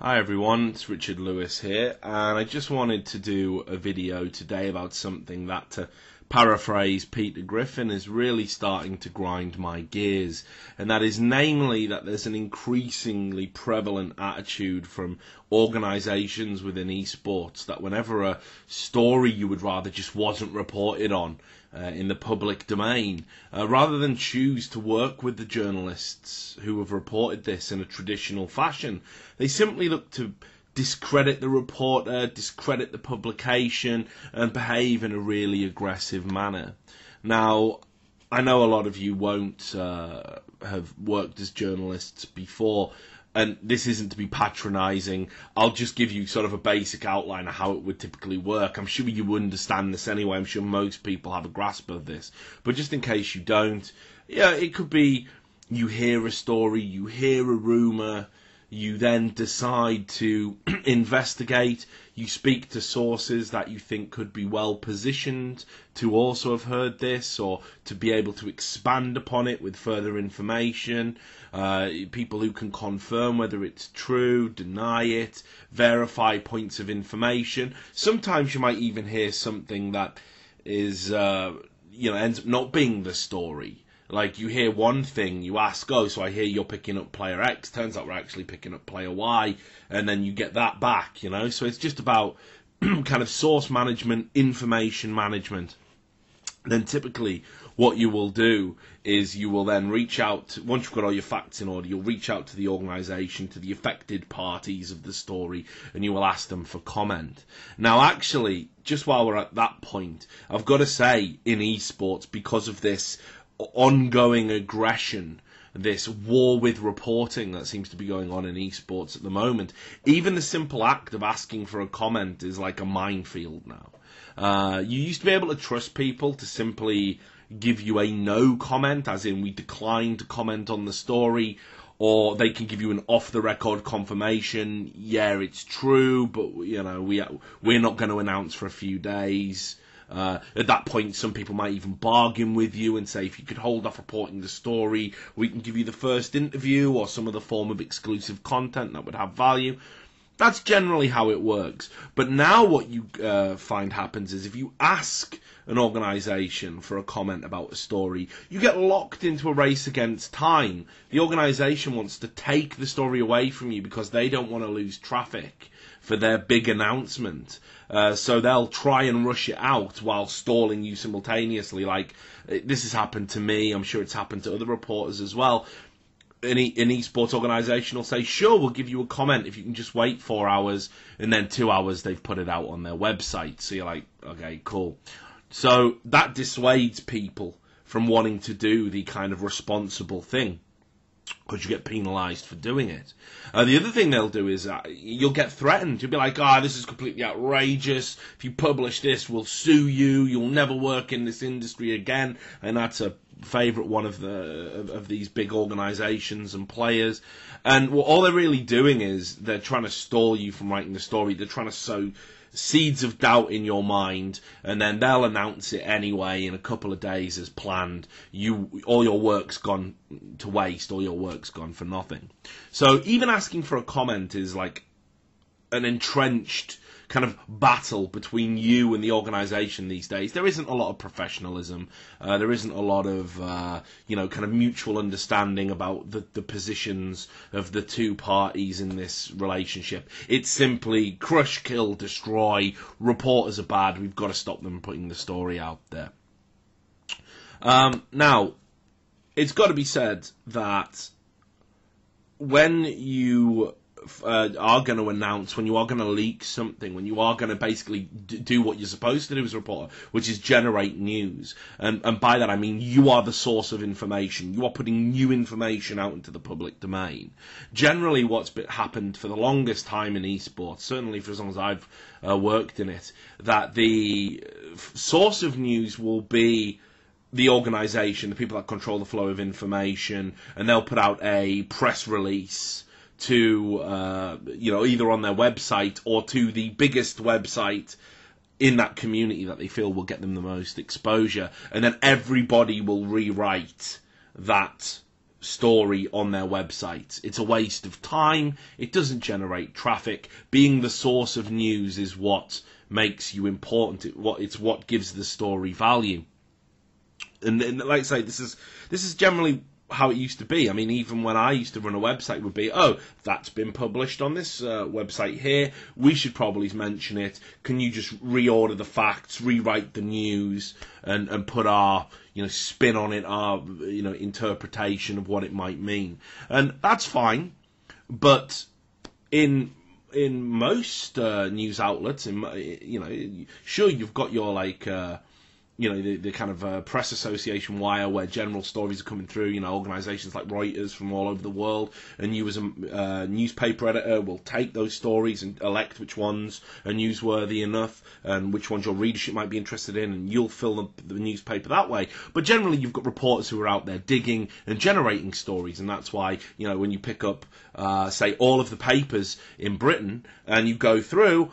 Hi everyone, it's Richard Lewis here, and I just wanted to do a video today about something that, to paraphrase Peter Griffin, is really starting to grind my gears, and that is namely that there's an increasingly prevalent attitude from organisations within esports that whenever a story you would rather just wasn't reported on in the public domain, rather than choose to work with the journalists who have reported this in a traditional fashion, they simply look to discredit the reporter, discredit the publication, and behave in a really aggressive manner. Now, I know a lot of you won't have worked as journalists before, and this isn't to be patronising. I'll just give you sort of a basic outline of how it would typically work. I'm sure you understand this anyway. I'm sure most people have a grasp of this. But just in case you don't, yeah, it could be you hear a story, you hear a rumour, you then decide to investigate, you speak to sources that you think could be well positioned to also have heard this or to be able to expand upon it with further information, people who can confirm whether it's true, deny it, verify points of information. Sometimes you might even hear something that is, ends up not being the story. Like, you hear one thing, you ask, oh, so I hear you're picking up player X, turns out we're actually picking up player Y, and then you get that back, So it's just about kind of source management, information management. Then typically what you will do is you will then reach out, once you've got all your facts in order, you'll reach out to the organisation, to the affected parties of the story, and you will ask them for comment. Now, actually, just while we're at that point, I've got to say, in esports, because of this ongoing aggression, this war with reporting that seems to be going on in esports at the moment, even the simple act of asking for a comment is like a minefield now. You used to be able to trust people to simply give you a no comment, as in we decline to comment on the story, or they can give you an off-the-record confirmation, yeah, it's true, but we're not going to announce for a few days. At that point, some people might even bargain with you and say, if you could hold off reporting the story, we can give you the first interview or some other form of exclusive content that would have value. That's generally how it works. But now what you find happens is if you ask an organisation for a comment about a story, you get locked into a race against time. The organisation wants to take the story away from you because they don't want to lose traffic for their big announcement. So they'll try and rush it out while stalling you simultaneously. Like, this has happened to me. I'm sure it's happened to other reporters as well. An esports organisation will say, sure, we'll give you a comment if you can just wait 4 hours, and then 2 hours they've put it out on their website. So you're like, okay, cool. So that dissuades people from wanting to do the kind of responsible thing, because you get penalised for doing it. The other thing they'll do is you'll get threatened. You'll be like, this is completely outrageous. If you publish this, we'll sue you. You'll never work in this industry again. And that's a favourite one of these big organisations and players. And all they're really doing is they're trying to stall you from writing the story. They're trying to sow seeds of doubt in your mind, and then they'll announce it anyway in a couple of days as planned. All your work's gone to waste, all your work's gone for nothing. So even asking for a comment is like an entrenched kind of battle between you and the organisation these days. There isn't a lot of professionalism. There isn't a lot of, kind of mutual understanding about the positions of the two parties in this relationship. It's simply crush, kill, destroy. Reporters are bad. We've got to stop them putting the story out there. Now, it's got to be said that when you are going to announce, when you are going to leak something, when you are going to basically do what you're supposed to do as a reporter, which is generate news, and by that I mean you are the source of information, you are putting new information out into the public domain. Generally what's happened for the longest time in esports, certainly for as long as I've worked in it, that the source of news will be the organisation, the people that control the flow of information, and they'll put out a press release to, either on their website or to the biggest website in that community that they feel will get them the most exposure. And then everybody will rewrite that story on their website. It's a waste of time. It doesn't generate traffic. Being the source of news is what makes you important. It's what gives the story value. And like I say, this is generally how it used to be. I mean, even when I used to run a website, it would be, oh, that's been published on this website here. We should probably mention it. Can you just reorder the facts, rewrite the news, and put our spin on it, our interpretation of what it might mean, and that's fine. But in most news outlets, sure, you've got your the kind of press association wire where general stories are coming through. Organisations like Reuters from all over the world, and you as a newspaper editor will take those stories and elect which ones are newsworthy enough and which ones your readership might be interested in, and you'll fill the newspaper that way. But generally, you've got reporters who are out there digging and generating stories, and that's why when you pick up, say, all of the papers in Britain and you go through,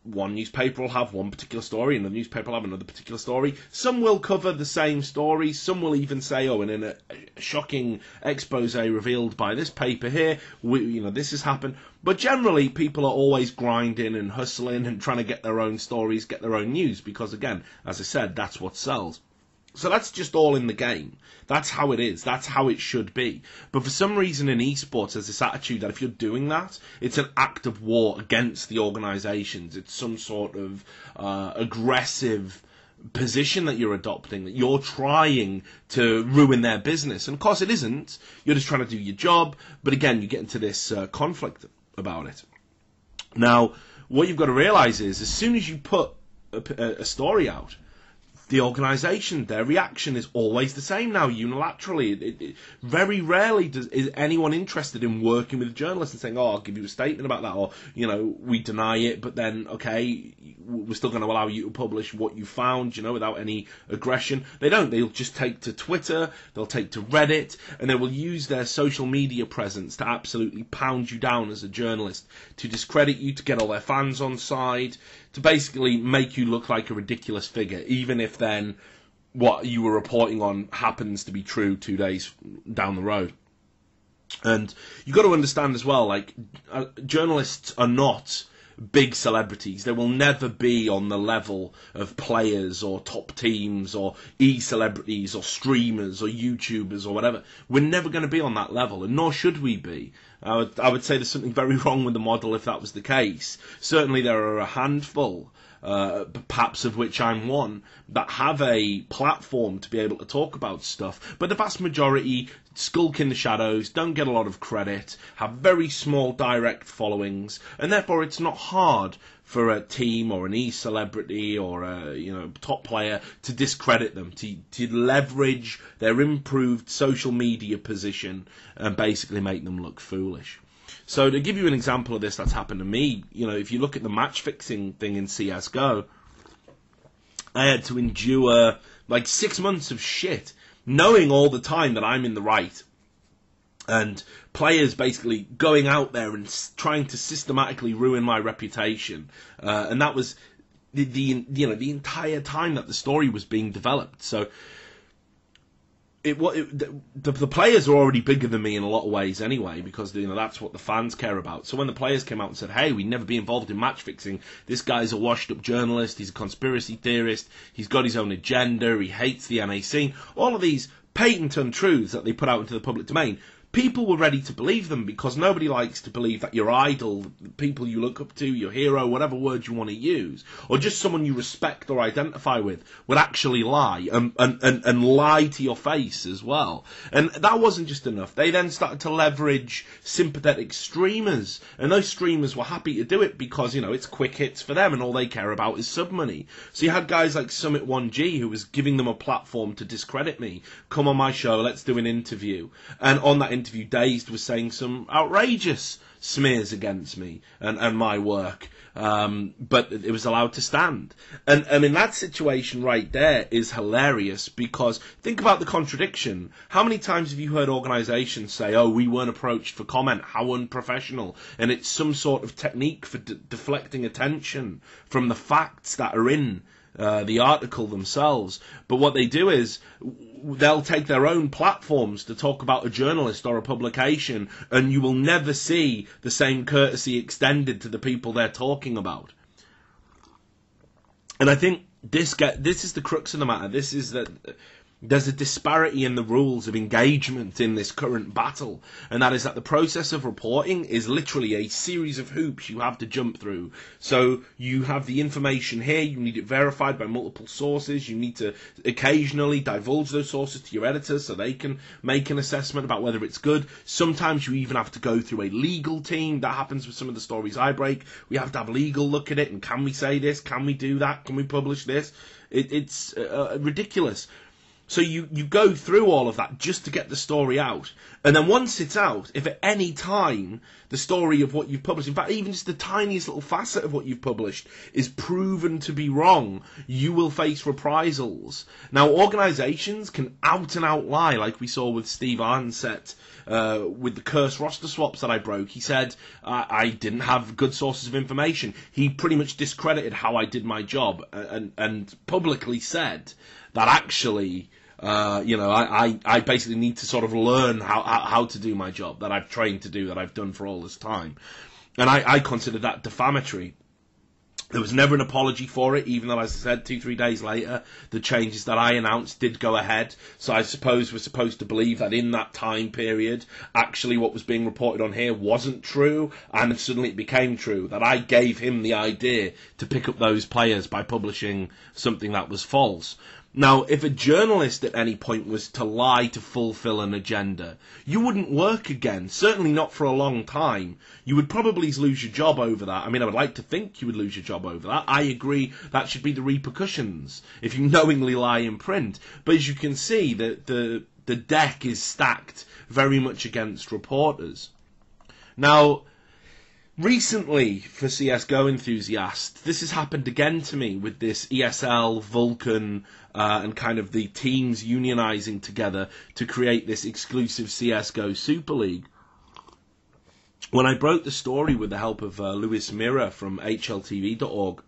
one newspaper will have one particular story, another newspaper will have another particular story. Some will cover the same story. Some will even say, oh, and in a shocking expose revealed by this paper here, this has happened. But generally, people are always grinding and hustling and trying to get their own stories, get their own news, because, again, as I said, that's what sells. So that's just all in the game. That's how it is. That's how it should be. But for some reason in esports, there's this attitude that if you're doing that, it's an act of war against the organisations. It's some sort of aggressive position that you're adopting, that you're trying to ruin their business. And of course it isn't. You're just trying to do your job. But again, you get into this conflict about it. Now, what you've got to realise is, as soon as you put a story out, the organisation, their reaction is always the same now, unilaterally. Very rarely is anyone interested in working with journalists and saying, oh, I'll give you a statement about that, or, we deny it, but then, okay, we're still going to allow you to publish what you found, without any aggression. They don't. They'll just take to Twitter, they'll take to Reddit, and they will use their social media presence to absolutely pound you down as a journalist, to discredit you, to get all their fans on side, to basically make you look like a ridiculous figure, even if then what you were reporting on happens to be true 2 days down the road. And you've got to understand as well, journalists are not big celebrities. They will never be on the level of players or top teams or e-celebrities or streamers or YouTubers or whatever. We're never going to be on that level, and nor should we be. I would say there's something very wrong with the model if that was the case. Certainly there are a handful, perhaps of which I'm one, that have a platform to be able to talk about stuff. But the vast majority skulk in the shadows, don't get a lot of credit, have very small direct followings, and therefore it's not hard for a team or an e-celebrity or a top player to discredit them, to leverage their improved social media position and basically make them look foolish. So to give you an example of this that's happened to me, if you look at the match fixing thing in CSGO, I had to endure 6 months of shit, knowing all the time that I'm in the right, and players basically going out there and trying to systematically ruin my reputation, and that was the entire time that the story was being developed. So the players are already bigger than me in a lot of ways anyway, because that's what the fans care about. So when the players came out and said, hey, we'd never be involved in match fixing, this guy's a washed up journalist, he's a conspiracy theorist, he's got his own agenda, he hates the NA scene, all of these patent untruths that they put out into the public domain, people were ready to believe them, because nobody likes to believe that your idol, the people you look up to, your hero, whatever word you want to use, or just someone you respect or identify with, would actually lie, and lie to your face as well. And that wasn't just enough. They then started to leverage sympathetic streamers, and those streamers were happy to do it because, it's quick hits for them, and all they care about is sub money. So you had guys like Summit1G, who was giving them a platform to discredit me. Come on my show, let's do an interview. And on that interview, Dazed was saying some outrageous smears against me and my work, but it was allowed to stand. And I mean, that situation right there is hilarious, because think about the contradiction. How many times have you heard organisations say, oh, we weren't approached for comment, how unprofessional, and it's some sort of technique for deflecting attention from the facts that are in the article themselves. But what they do is they'll take their own platforms to talk about a journalist or a publication, and you will never see the same courtesy extended to the people they're talking about. And I think this is the crux of the matter. This is that there's a disparity in the rules of engagement in this current battle, and that is that the process of reporting is literally a series of hoops you have to jump through. So you have the information here, you need it verified by multiple sources, you need to occasionally divulge those sources to your editors so they can make an assessment about whether it's good. Sometimes you even have to go through a legal team. That happens with some of the stories I break. We have to have legal look at it, and can we say this, can we do that, can we publish this? It's ridiculous. So you go through all of that just to get the story out. And then once it's out, if at any time the story of what you've published, in fact, even just the tiniest little facet of what you've published is proven to be wrong, you will face reprisals. Now, organisations can out and out lie, like we saw with Steve Arnset, with the cursed roster swaps that I broke. He said I didn't have good sources of information. He pretty much discredited how I did my job and publicly said that actually, I basically need to sort of learn how to do my job that I've trained to do, that I've done for all this time. And I consider that defamatory. There was never an apology for it, even though, as I said, 2-3 days later, the changes that I announced did go ahead. So I suppose we're supposed to believe that in that time period, actually what was being reported on here wasn't true, and suddenly it became true, that I gave him the idea to pick up those players by publishing something that was false. Now, if a journalist at any point was to lie to fulfill an agenda, you wouldn't work again, certainly not for a long time. You would probably lose your job over that. I mean, I would like to think you would lose your job over that. I agree that should be the repercussions if you knowingly lie in print. But as you can see, the deck is stacked very much against reporters. Now, recently, for CSGO enthusiasts, this has happened again to me with this ESL, Vulcan, and kind of the teams unionising together to create this exclusive CSGO Super League. When I broke the story with the help of Lewis Mirror from HLTV.org,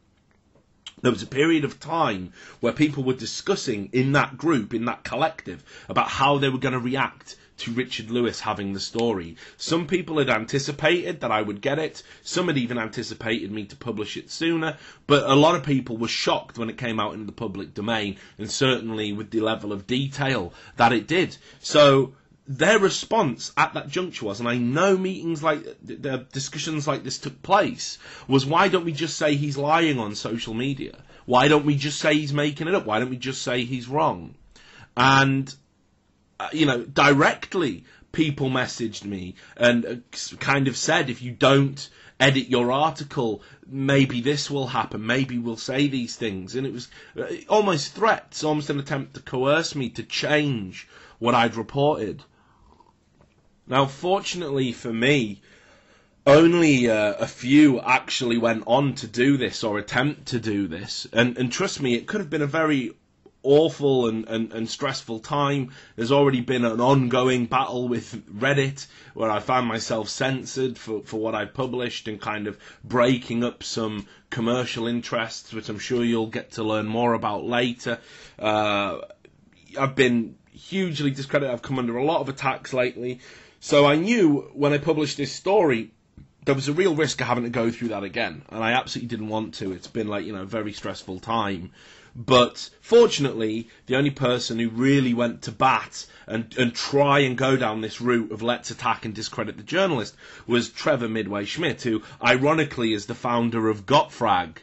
there was a period of time where people were discussing in that group, in that collective, about how they were going to react to Richard Lewis having the story. Some people had anticipated that I would get it. Some had even anticipated me to publish it sooner. But a lot of people were shocked when it came out into the public domain, and certainly with the level of detail that it did. So their response at that juncture was, and I know meetings like the discussions like this took place, was, why don't we just say he's lying on social media? Why don't we just say he's making it up? Why don't we just say he's wrong? And directly people messaged me and kind of said, if you don't edit your article, maybe this will happen, maybe we'll say these things. And it was almost threats, almost an attempt to coerce me to change what I'd reported. Now, fortunately for me, only a few actually went on to do this or attempt to do this. And trust me, it could have been a very awful and stressful time. There's already been an ongoing battle with Reddit where I found myself censored for what I published and kind of breaking up some commercial interests, which I'm sure you'll get to learn more about later. I've been hugely discredited. I've come under a lot of attacks lately. So I knew when I published this story there was a real risk of having to go through that again, and I absolutely didn't want to. It's been a very stressful time. But fortunately, the only person who really went to bat and try and go down this route of let's attack and discredit the journalist was Trevor Midway Schmidt, who ironically is the founder of Gottfrag,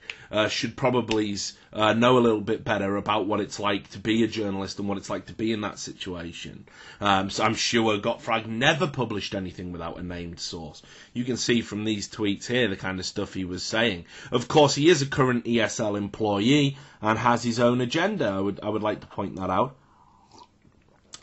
should probably know a little bit better about what it's like to be a journalist and what it's like to be in that situation. So I'm sure Gottfrag never published anything without a named source. You can see from these tweets here the kind of stuff he was saying. Of course, he is a current ESL employee and has his own agenda. I would like to point that out.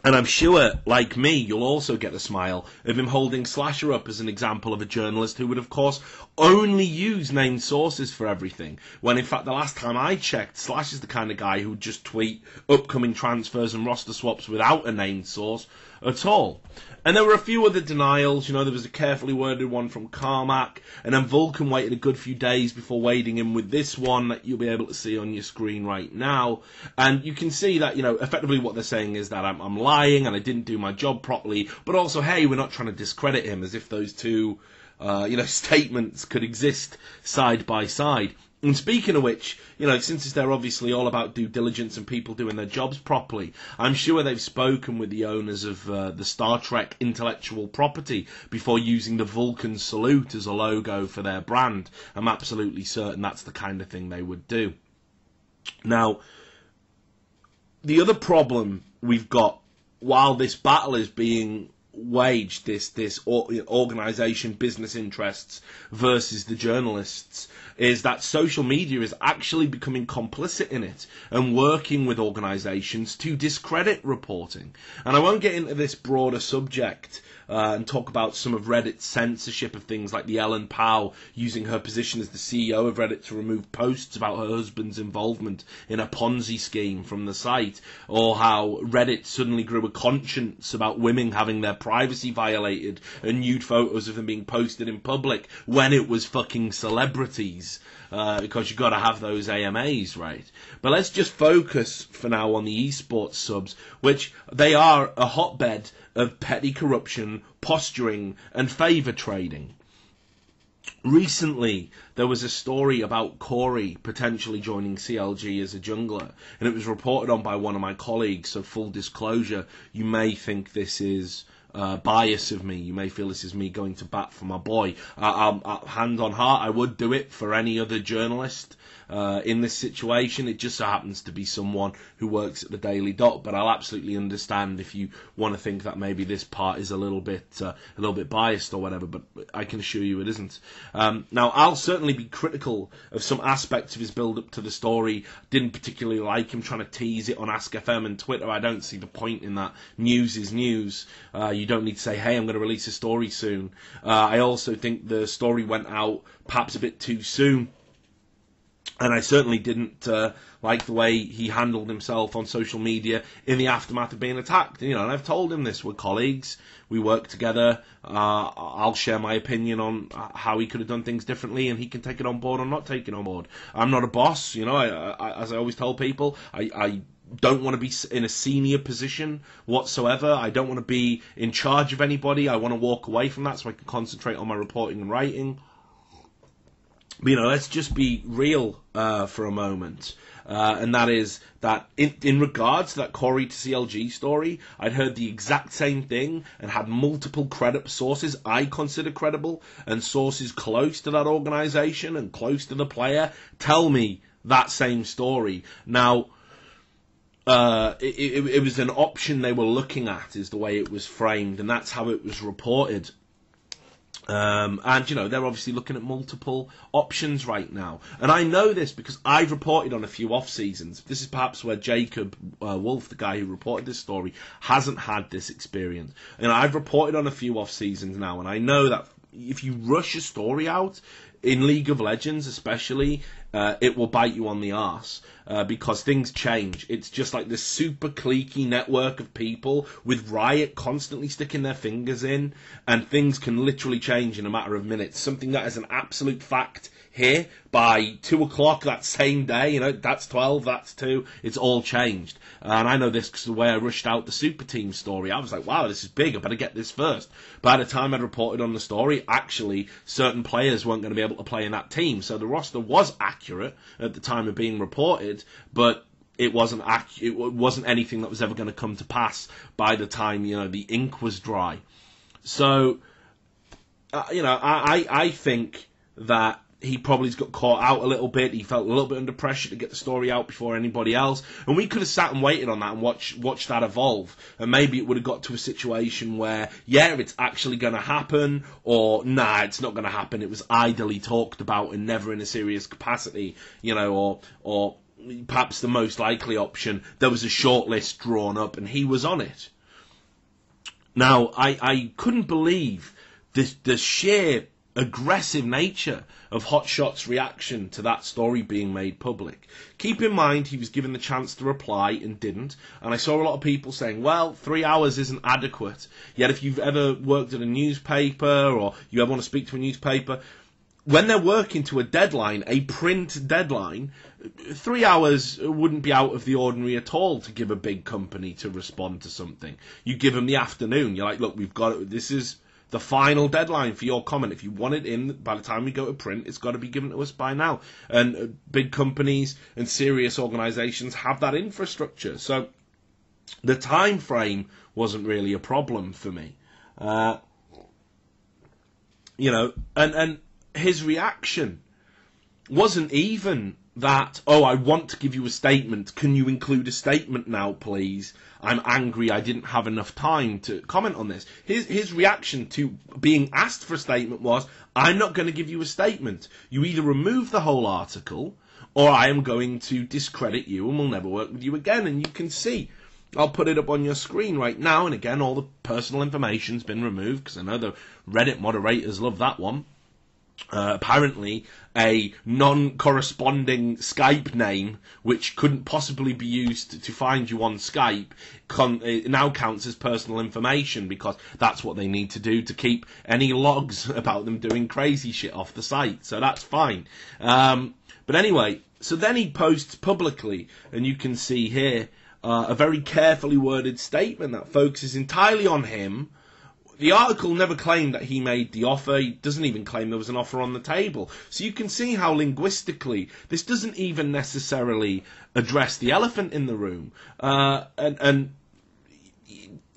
And I'm sure, like me, you'll also get a smile of him holding Slasher up as an example of a journalist who would, of course, only use named sources for everything. When, in fact, the last time I checked, Slash is the kind of guy who would just tweet upcoming transfers and roster swaps without a named source. at all. And there were a few other denials. There was a carefully worded one from Carmack, and then Vulcan waited a good few days before wading in with this one that you'll be able to see on your screen right now. And you can see that, effectively what they're saying is that I'm lying and I didn't do my job properly, but also, hey, we're not trying to discredit him, as if those two, statements could exist side by side. And speaking of which, since they're obviously all about due diligence and people doing their jobs properly, I'm sure they've spoken with the owners of the Star Trek intellectual property before using the Vulcan salute as a logo for their brand. I'm absolutely certain that's the kind of thing they would do. Now, the other problem we've got while this battle is being waged, this organisation, business interests versus the journalists, is that social media is actually becoming complicit in it and working with organisations to discredit reporting. And I won't get into this broader subject and talk about some of Reddit's censorship of things like the Ellen Pao using her position as the CEO of Reddit to remove posts about her husband's involvement in a Ponzi scheme from the site, or how Reddit suddenly grew a conscience about women having their privacy violated and nude photos of them being posted in public when it was fucking celebrities. Because you've got to have those AMAs, right? But let's just focus for now on the esports subs, which they are a hotbed of petty corruption, posturing, and favour trading. Recently, there was a story about Corey potentially joining CLG as a jungler, and it was reported on by one of my colleagues, so full disclosure, you may think this is bias of me. You may feel this is me going to bat for my boy. Hand on heart, I would do it for any other journalist in this situation. It just so happens to be someone who works at the Daily Dot, but I'll absolutely understand if you want to think that maybe this part is a little bit biased or whatever, but I can assure you it isn't. Now, I'll certainly be critical of some aspects of his build-up to the story. Didn't particularly like him trying to tease it on Ask FM and Twitter. I don't see the point in that. News is news. You don't need to say, hey, I'm going to release a story soon. I also think the story went out perhaps a bit too soon. And I certainly didn't like the way he handled himself on social media in the aftermath of being attacked. And I've told him this. We're colleagues. We work together. I'll share my opinion on how he could have done things differently, and he can take it on board or not take it on board. I'm not a boss. As I always tell people, I don't want to be in a senior position whatsoever. I don't want to be in charge of anybody. I want to walk away from that so I can concentrate on my reporting and writing. But, let's just be real for a moment. And that is that in regards to that Corey to CLG story, I'd heard the exact same thing and had multiple sources I consider credible and sources close to that organisation and close to the player tell me that same story. Now, it was an option they were looking at, is the way it was framed, and that's how it was reported. And they're obviously looking at multiple options right now. And I know this because I've reported on a few off-seasons. This is perhaps where Jacob Wolf, the guy who reported this story, hasn't had this experience. I've reported on a few off-seasons now, and I know that if you rush a story out, in League of Legends especially, it will bite you on the arse because things change. It's just like this super cliquey network of people with Riot constantly sticking their fingers in, and things can literally change in a matter of minutes. Something that is an absolute fact here, by 2 o'clock that same day, that's 12, that's 2, it's all changed. And I know this because the way I rushed out the Super Team story, I was like, wow, this is big, I better get this first. By the time I'd reported on the story, actually, certain players weren't going to be able to play in that team. So the roster was accurate at the time of being reported, but it wasn't anything that was ever going to come to pass by the time, the ink was dry. So, I think that he probably got caught out a little bit. He felt a little bit under pressure to get the story out before anybody else. And we could have sat and waited on that and watched that evolve. And maybe it would have got to a situation where, yeah, it's actually going to happen, or nah, it's not going to happen. It was idly talked about and never in a serious capacity, or perhaps the most likely option, there was a short list drawn up and he was on it. Now, I couldn't believe the sheer aggressive nature of Hotshot's reaction to that story being made public. Keep in mind he was given the chance to reply and didn't, and I saw a lot of people saying, well, 3 hours isn't adequate. Yet if you've ever worked at a newspaper or you ever want to speak to a newspaper, when they're working to a deadline, a print deadline, 3 hours wouldn't be out of the ordinary at all to give a big company to respond to something. You give them the afternoon. You're like, look, we've got it. This is the final deadline for your comment. If you want it in by the time we go to print, it's got to be given to us by now. And big companies and serious organisations have that infrastructure. So the time frame wasn't really a problem for me. And his reaction wasn't even that, oh, I want to give you a statement. Can you include a statement now, please? I'm angry I didn't have enough time to comment on this. His reaction to being asked for a statement was, I'm not going to give you a statement. You either remove the whole article, or I am going to discredit you and will never work with you again. And you can see, I'll put it up on your screen right now, and again, all the personal information's been removed, because I know the Reddit moderators love that one. Apparently, a non-corresponding Skype name, which couldn't possibly be used to find you on Skype, now counts as personal information, because that's what they need to do to keep any logs about them doing crazy shit off the site. So that's fine. But anyway, so then he posts publicly, and you can see here a very carefully worded statement that focuses entirely on him. The article never claimed that he made the offer. He doesn't even claim there was an offer on the table. So you can see how linguistically this doesn't even necessarily address the elephant in the room.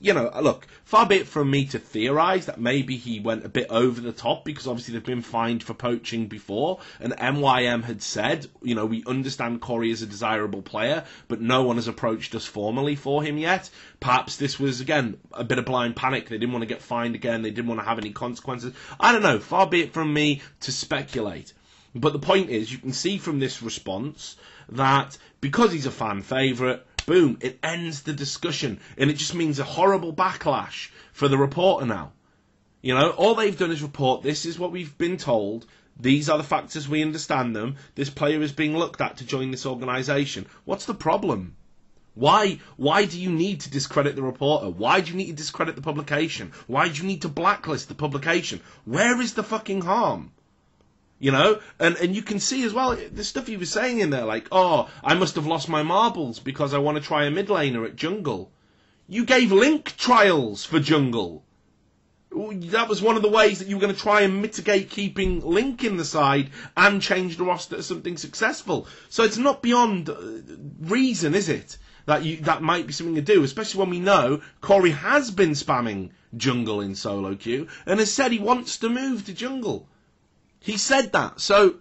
Look, far be it from me to theorise that maybe he went a bit over the top, because obviously they've been fined for poaching before, and MYM had said, we understand Corey is a desirable player, but no one has approached us formally for him yet. Perhaps this was, again, a bit of blind panic. They didn't want to get fined again. They didn't want to have any consequences. I don't know. Far be it from me to speculate. But the point is, you can see from this response that because he's a fan favourite, boom, it ends the discussion, and it just means a horrible backlash for the reporter now. All they've done is report, this is what we've been told, these are the facts as we understand them, this player is being looked at to join this organisation. What's the problem? Why do you need to discredit the reporter? Why do you need to discredit the publication? Why do you need to blacklist the publication? Where is the fucking harm? And you can see as well, the stuff he was saying in there, like, oh, I must have lost my marbles because I want to try a mid laner at jungle. You gave Link trials for jungle. That was one of the ways that you were going to try and mitigate keeping Link in the side and change the roster to something successful. So it's not beyond reason, is it? That might be something to do, especially when we know Corey has been spamming jungle in solo queue and has said he wants to move to jungle. He said that. So,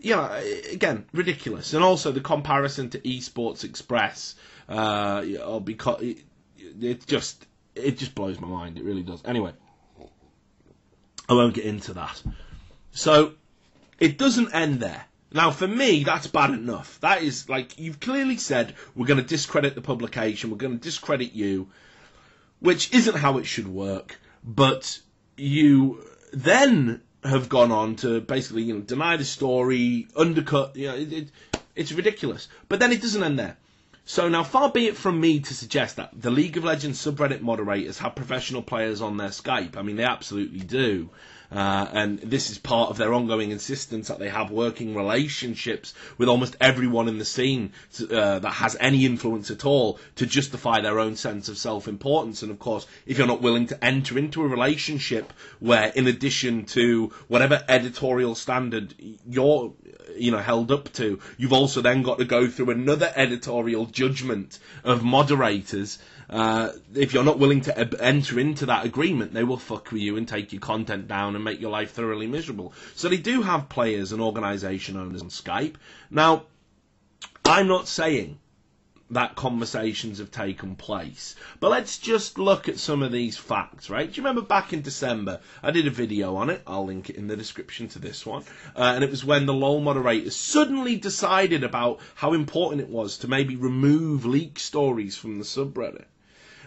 again, ridiculous. And also the comparison to Esports Express, because it just blows my mind. It really does. Anyway, I won't get into that. So, it doesn't end there. Now, for me, that's bad enough. That is, like, you've clearly said, we're going to discredit the publication, we're going to discredit you, which isn't how it should work. But you then have gone on to basically, deny the story, undercut, it's ridiculous. But then it doesn't end there. So now, far be it from me to suggest that the League of Legends subreddit moderators have professional players on their Skype. I mean, they absolutely do. And this is part of their ongoing insistence that they have working relationships with almost everyone in the scene that has any influence at all to justify their own sense of self-importance. And of course, if you're not willing to enter into a relationship where, in addition to whatever editorial standard you're held up to, you've also then got to go through another editorial judgment of moderators. If you're not willing to enter into that agreement, they will fuck with you and take your content down and make your life thoroughly miserable. So they do have players and organisation owners on Skype. Now, I'm not saying that conversations have taken place, but let's just look at some of these facts, right? Do you remember back in December, I did a video on it, I'll link it in the description to this one, and it was when the LoL moderators suddenly decided about how important it was to maybe remove leak stories from the subreddit.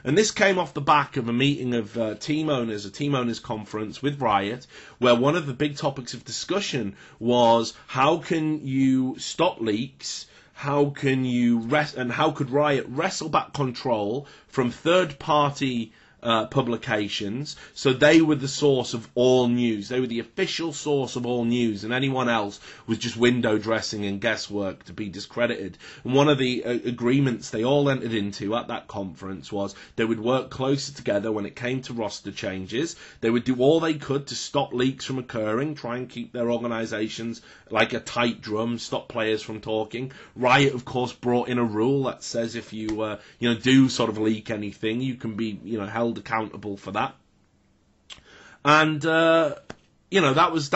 And this came off the back of a meeting of a team owners conference with Riot, where one of the big topics of discussion was how can you stop leaks, how can you how could Riot wrestle back control from third-party publications, so they were the source of all news. They were the official source of all news, and anyone else was just window dressing and guesswork to be discredited. And one of the agreements they all entered into at that conference was they would work closer together when it came to roster changes. They would do all they could to stop leaks from occurring, try and keep their organisations like a tight drum, stop players from talking. Riot, of course, brought in a rule that says if you do sort of leak anything, you can be held accountable for that. And that was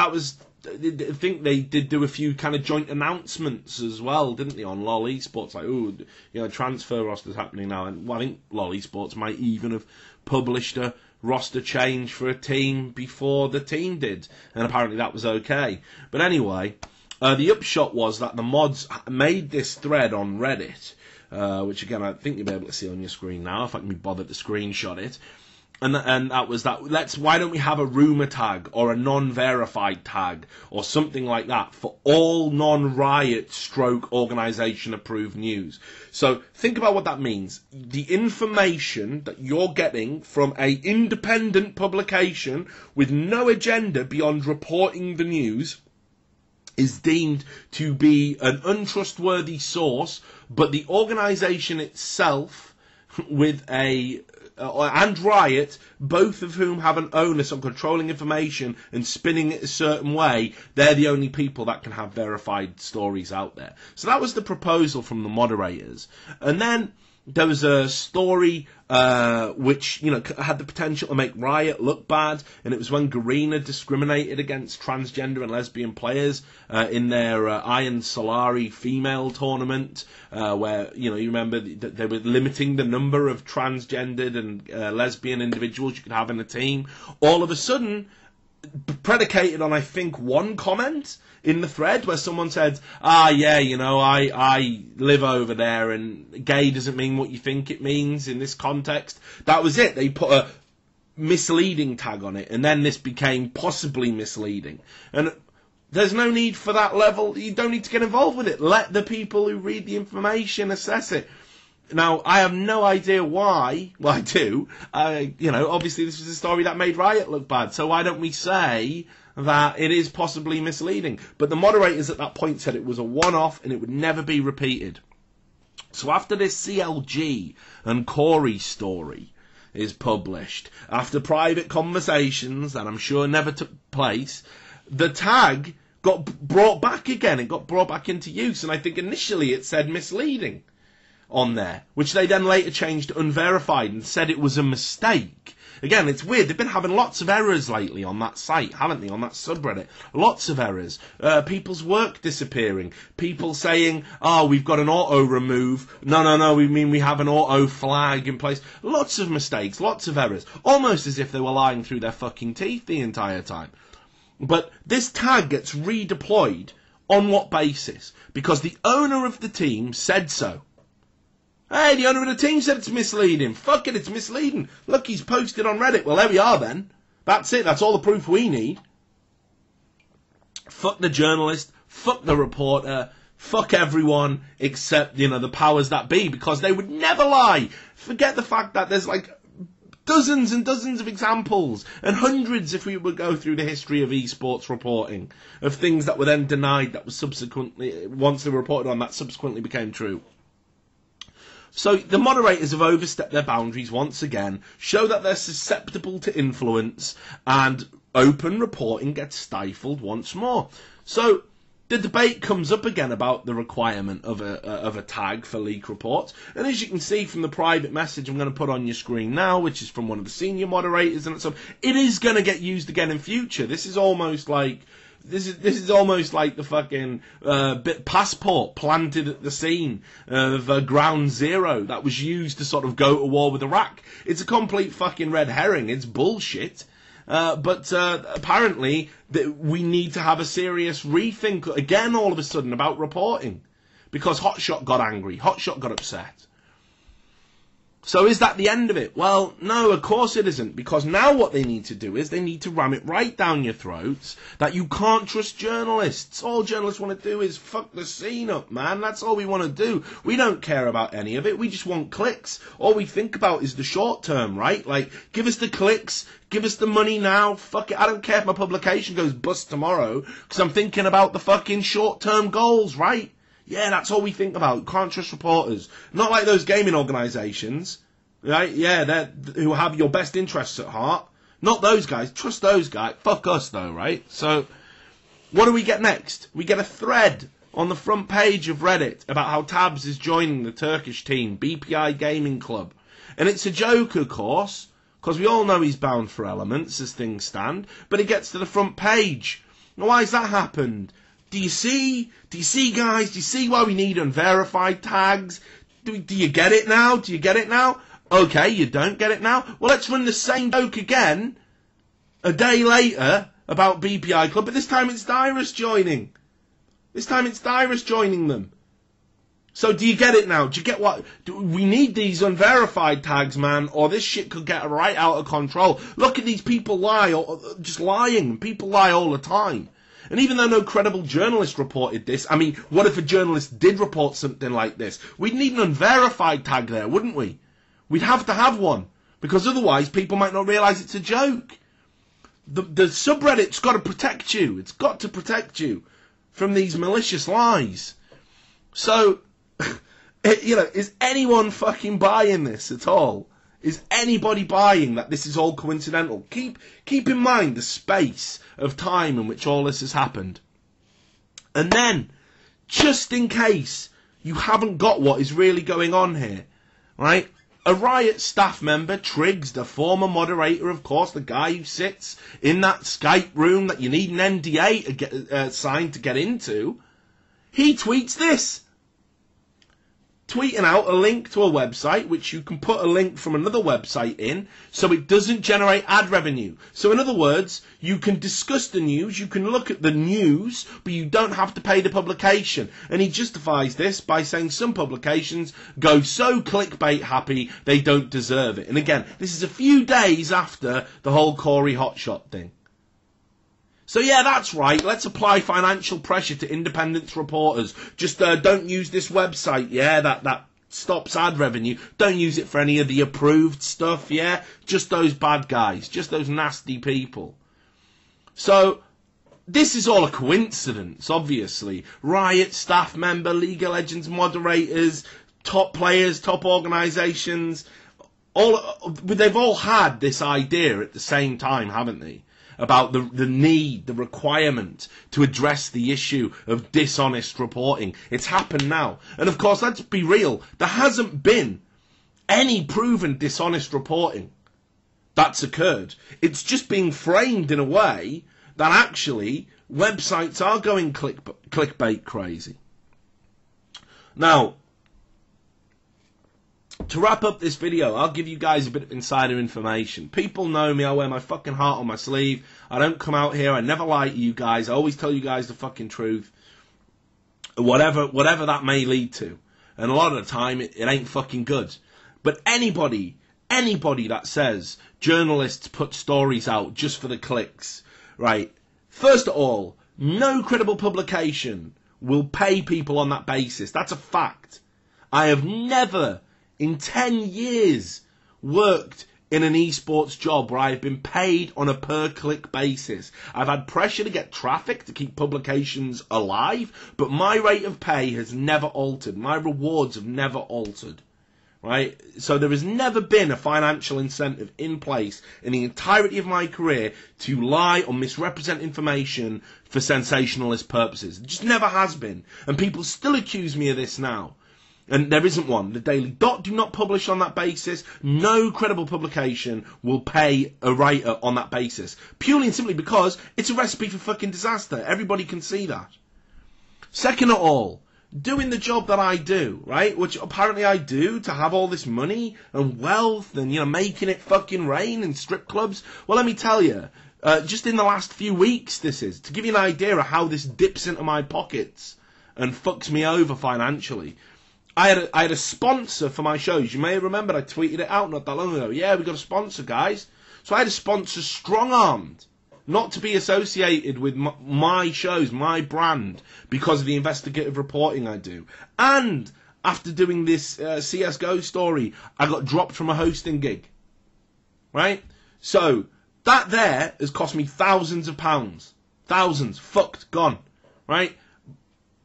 I think they did do a few kind of joint announcements as well, didn't they, on LoL Esports, like transfer rosters happening now. And I think LoL Esports might even have published a roster change for a team before the team did, and apparently that was okay. But anyway, the upshot was that the mods made this thread on Reddit, which again I think you'll be able to see on your screen now if I can be bothered to screenshot it. And that was that. Why don't we have a rumour tag or a non-verified tag or something like that for all non-Riot stroke organisation approved news? So think about what that means. The information that you're getting from a independent publication with no agenda beyond reporting the news is deemed to be an untrustworthy source, but the organisation itself with and Riot, both of whom have an onus on controlling information and spinning it a certain way, they're the only people that can have verified stories out there. So that was the proposal from the moderators. And then there was a story which had the potential to make Riot look bad, and it was when Garena discriminated against transgender and lesbian players in their Iron Solari female tournament, where you remember that they were limiting the number of transgendered and lesbian individuals you could have in a team. All of a sudden, predicated on I think one comment in the thread where someone said, I live over there and gay doesn't mean what you think it means in this context. That was it. They put a misleading tag on it, and then this became possibly misleading. And there's no need for that level. You don't need to get involved with it. Let the people who read the information assess it. Now, I have no idea why. Well, I do. Obviously this was a story that made Riot look bad, so why don't we say that it is possibly misleading? But the moderators at that point said it was a one-off and it would never be repeated. So after this CLG and Corey story is published, after private conversations that I'm sure never took place, the tag got brought back again. It got brought back into use, and I think initially it said misleading on there, which they then later changed to unverified and said it was a mistake. Again, it's weird. They've been having lots of errors lately on that site, haven't they, on that subreddit? Lots of errors. People's work disappearing. People saying, we've got an auto remove. No, we mean we have an auto flag in place. Lots of mistakes, lots of errors. Almost as if they were lying through their fucking teeth the entire time. But this tag gets redeployed on what basis? Because the owner of the team said so. Hey, the owner of the team said it's misleading. Fuck it, it's misleading. Look, he's posted on Reddit. Well, there we are then. That's it. That's all the proof we need. Fuck the journalist. Fuck the reporter. Fuck everyone except, the powers that be, because they would never lie. Forget the fact that there's like dozens and dozens of examples, and hundreds if we would go through the history of esports reporting, of things that were then denied that was subsequently, once they were reported on, that subsequently became true. So the moderators have overstepped their boundaries once again, show that they're susceptible to influence, and open reporting gets stifled once more. So the debate comes up again about the requirement of a tag for leak reports. And as you can see from the private message I'm going to put on your screen now, which is from one of the senior moderators, and so it is going to get used again in future. This is almost like the fucking passport planted at the scene of Ground Zero that was used to sort of go to war with Iraq. It's a complete fucking red herring. It's bullshit. But apparently we need to have a serious rethink again all of a sudden about reporting, because Hotshot got angry. Hotshot got upset. So is that the end of it? Well, no, of course it isn't, because now what they need to do is they need to ram it right down your throats that you can't trust journalists. All journalists want to do is fuck the scene up, man. That's all we want to do. We don't care about any of it. We just want clicks. All we think about is the short term, right? Like, give us the clicks, give us the money now, fuck it. I don't care if my publication goes bust tomorrow, because I'm thinking about the fucking short term goals, right? Yeah, that's all we think about. Can't trust reporters. Not like those gaming organisations, right? Yeah, who have your best interests at heart. Not those guys. Trust those guys. Fuck us, though, right? So, what do we get next? We get a thread on the front page of Reddit about how Tabs is joining the Turkish team, BPI Gaming Club. And it's a joke, of course, because we all know he's bound for elements as things stand, but it gets to the front page. Now, why has that happened? Do you see, guys? Do you see why we need unverified tags? Do you get it now? Do you get it now? Okay, you don't get it now? Well, let's run the same joke again a day later about BPI Club, but this time it's Dyrus joining. This time it's Dyrus joining them. So do you get it now? Do you get what? We need these unverified tags, man, or this shit could get right out of control. Look at these people lie, or just lying. People lie all the time. And even though no credible journalist reported this, I mean, what if a journalist did report something like this? We'd need an unverified tag there, wouldn't we? We'd have to have one, because otherwise people might not realise it's a joke. The subreddit's got to protect you. It's got to protect you from these malicious lies. So, is anyone fucking buying this at all? Is anybody buying that this is all coincidental? Keep in mind the space of time in which all this has happened. And then, just in case you haven't got what is really going on here, right? A Riot staff member, Triggs, the former moderator, of course, the guy who sits in that Skype room that you need an NDA to get signed to get into, he tweets this. Tweeting out a link to a website, which you can put a link from another website in, so it doesn't generate ad revenue. So in other words, you can discuss the news, you can look at the news, but you don't have to pay the publication. And he justifies this by saying some publications go so clickbait happy, they don't deserve it. And again, this is a few days after the whole Corey Hotshot thing. So yeah, that's right. Let's apply financial pressure to independent reporters. Just don't use this website, yeah, that stops ad revenue. Don't use it for any of the approved stuff, yeah? Just those bad guys, just those nasty people. So, this is all a coincidence, obviously. Riot, staff member, League of Legends moderators, top players, top organisations, they've all had this idea at the same time, haven't they? About the need, the requirement to address the issue of dishonest reporting. It's happened now. And of course, let's be real, there hasn't been any proven dishonest reporting that's occurred. It's just being framed in a way that actually websites are going clickbait crazy. Now, to wrap up this video, I'll give you guys a bit of insider information. People know me, I wear my fucking heart on my sleeve. I don't come out here, I never lie to you guys. I always tell you guys the fucking truth. Whatever that may lead to. And a lot of the time, it ain't fucking good. But anybody that says journalists put stories out just for the clicks, right? First of all, no credible publication will pay people on that basis. That's a fact. I have never in 10 years worked in an esports job where I've been paid on a per-click basis. I've had pressure to get traffic to keep publications alive, but my rate of pay has never altered. My rewards have never altered. Right? So there has never been a financial incentive in place in the entirety of my career to lie or misrepresent information for sensationalist purposes. It just never has been. And people still accuse me of this now. And there isn't one. The Daily Dot do not publish on that basis. No credible publication will pay a writer on that basis. Purely and simply because it's a recipe for fucking disaster. Everybody can see that. Second of all, doing the job that I do, right, which apparently I do to have all this money and wealth and, making it fucking rain in strip clubs. Well, let me tell you, just in the last few weeks this is, to give you an idea of how this dips into my pockets and fucks me over financially. I had a sponsor for my shows. You may remember I tweeted it out not that long ago. Yeah, we got a sponsor, guys. So I had a sponsor strong-armed not to be associated with my shows, my brand, because of the investigative reporting I do. And after doing this CSGO story, I got dropped from a hosting gig. Right? So that there has cost me thousands of pounds. Thousands. Fucked. Gone. Right?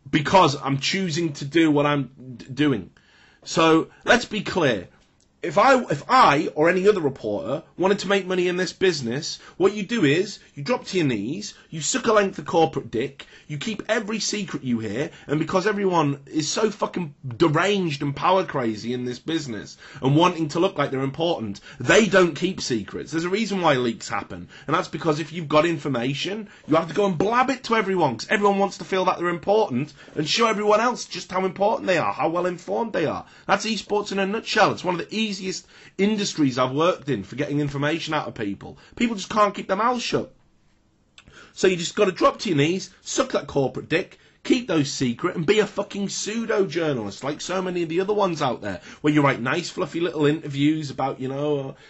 Because I'm choosing to do what I'm doing. So let's be clear. If I or any other reporter wanted to make money in this business, what you do is you drop to your knees, you suck a length of corporate dick, you keep every secret you hear, and because everyone is so fucking deranged and power crazy in this business and wanting to look like they're important, they don't keep secrets. There's a reason why leaks happen, and that's because if you've got information, you have to go and blab it to everyone, because everyone wants to feel that they're important and show everyone else just how important they are, how well informed they are. That's esports in a nutshell. It's one of the easiest industries I've worked in for getting information out of people. People just can't keep their mouths shut. So you just got to drop to your knees, suck that corporate dick, keep those secret, and be a fucking pseudo-journalist like so many of the other ones out there, where you write nice fluffy little interviews about,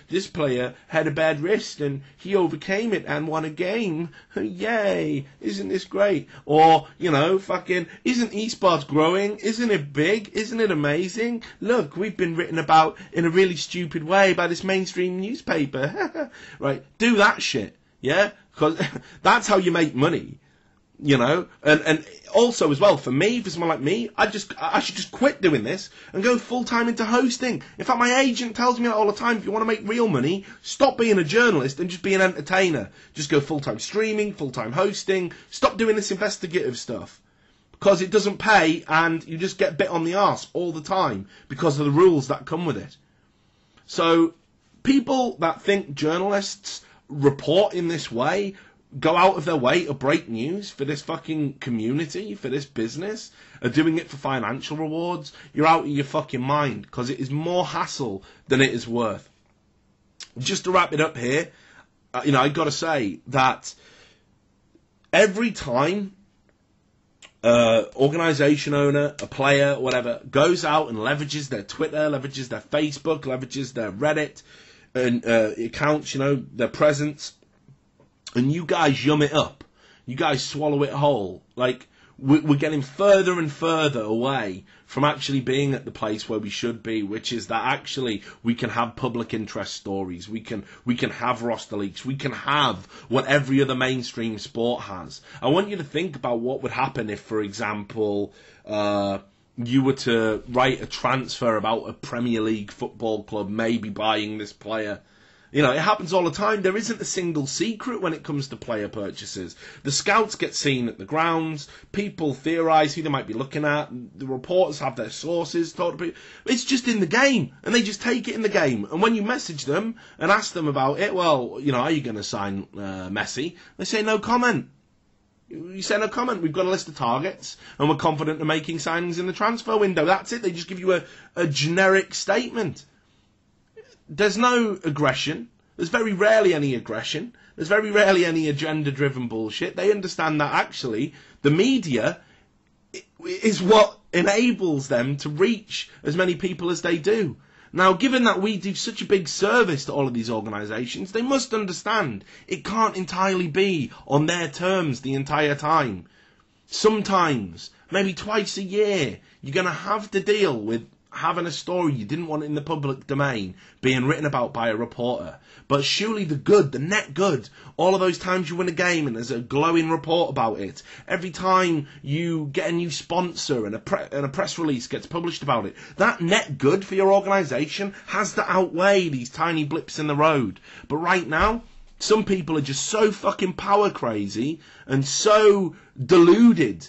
this player had a bad wrist and he overcame it and won a game. Yay, isn't this great? Or, fucking, isn't esports growing? Isn't it big? Isn't it amazing? Look, we've been written about in a really stupid way by this mainstream newspaper. Right, do that shit, yeah? Because that's how you make money. And also as well, for someone like me, I should just quit doing this and go full-time into hosting. In fact, my agent tells me that all the time, if you want to make real money, stop being a journalist and just be an entertainer. Just go full-time streaming, full-time hosting, stop doing this investigative stuff. Because it doesn't pay and you just get bit on the arse all the time because of the rules that come with it. So, people that think journalists report in this way, go out of their way to break news for this fucking community, for this business, are doing it for financial rewards, you're out of your fucking mind, because it is more hassle than it is worth. Just to wrap it up here, I've got to say that every time organisation owner, a player, whatever, goes out and leverages their Twitter, leverages their Facebook, leverages their Reddit and accounts, their presence, and you guys yum it up, you guys swallow it whole, like, we're getting further and further away from actually being at the place where we should be, which is that actually we can have public interest stories, we can have roster leaks, we can have what every other mainstream sport has. I want you to think about what would happen if, for example, you were to write a transfer about a Premier League football club maybe buying this player. It happens all the time. There isn't a single secret when it comes to player purchases. The scouts get seen at the grounds. People theorise who they might be looking at. The reporters have their sources. Talk to people. It's just in the game, and they just take it in the game. And when you message them and ask them about it, well, are you going to sign Messi? They say no comment. You say no comment. We've got a list of targets, and we're confident in making signings in the transfer window. That's it. They just give you a generic statement. There's no aggression. There's very rarely any aggression. There's very rarely any agenda-driven bullshit. They understand that actually the media is what enables them to reach as many people as they do. Now, given that we do such a big service to all of these organisations, they must understand it can't entirely be on their terms the entire time. Sometimes, maybe twice a year, you're going to have to deal with having a story you didn't want in the public domain being written about by a reporter. But surely the net good, all of those times you win a game and there's a glowing report about it, every time you get a new sponsor and a press release gets published about it, that net good for your organisation has to outweigh these tiny blips in the road. But right now, some people are just so fucking power crazy and so deluded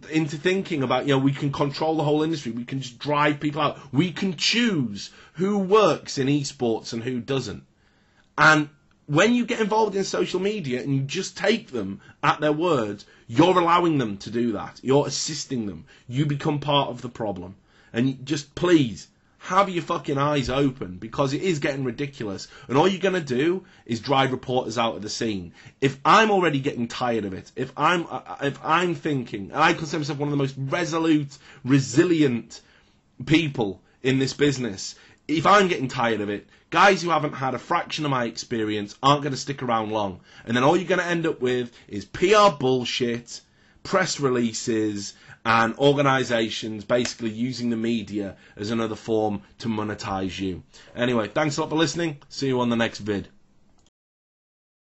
into thinking about, we can control the whole industry, we can just drive people out, we can choose who works in esports and who doesn't. And when you get involved in social media and you just take them at their word, you're allowing them to do that. You're assisting them. You become part of the problem. And just please, have your fucking eyes open, because it is getting ridiculous. And all you're going to do is drive reporters out of the scene. If I'm already getting tired of it, if I'm thinking, and I consider myself one of the most resolute, resilient people in this business, if I'm getting tired of it, guys who haven't had a fraction of my experience aren't going to stick around long. And then all you're going to end up with is PR bullshit, press releases, and organisations basically using the media as another form to monetize you. Anyway, thanks a lot for listening. See you on the next vid.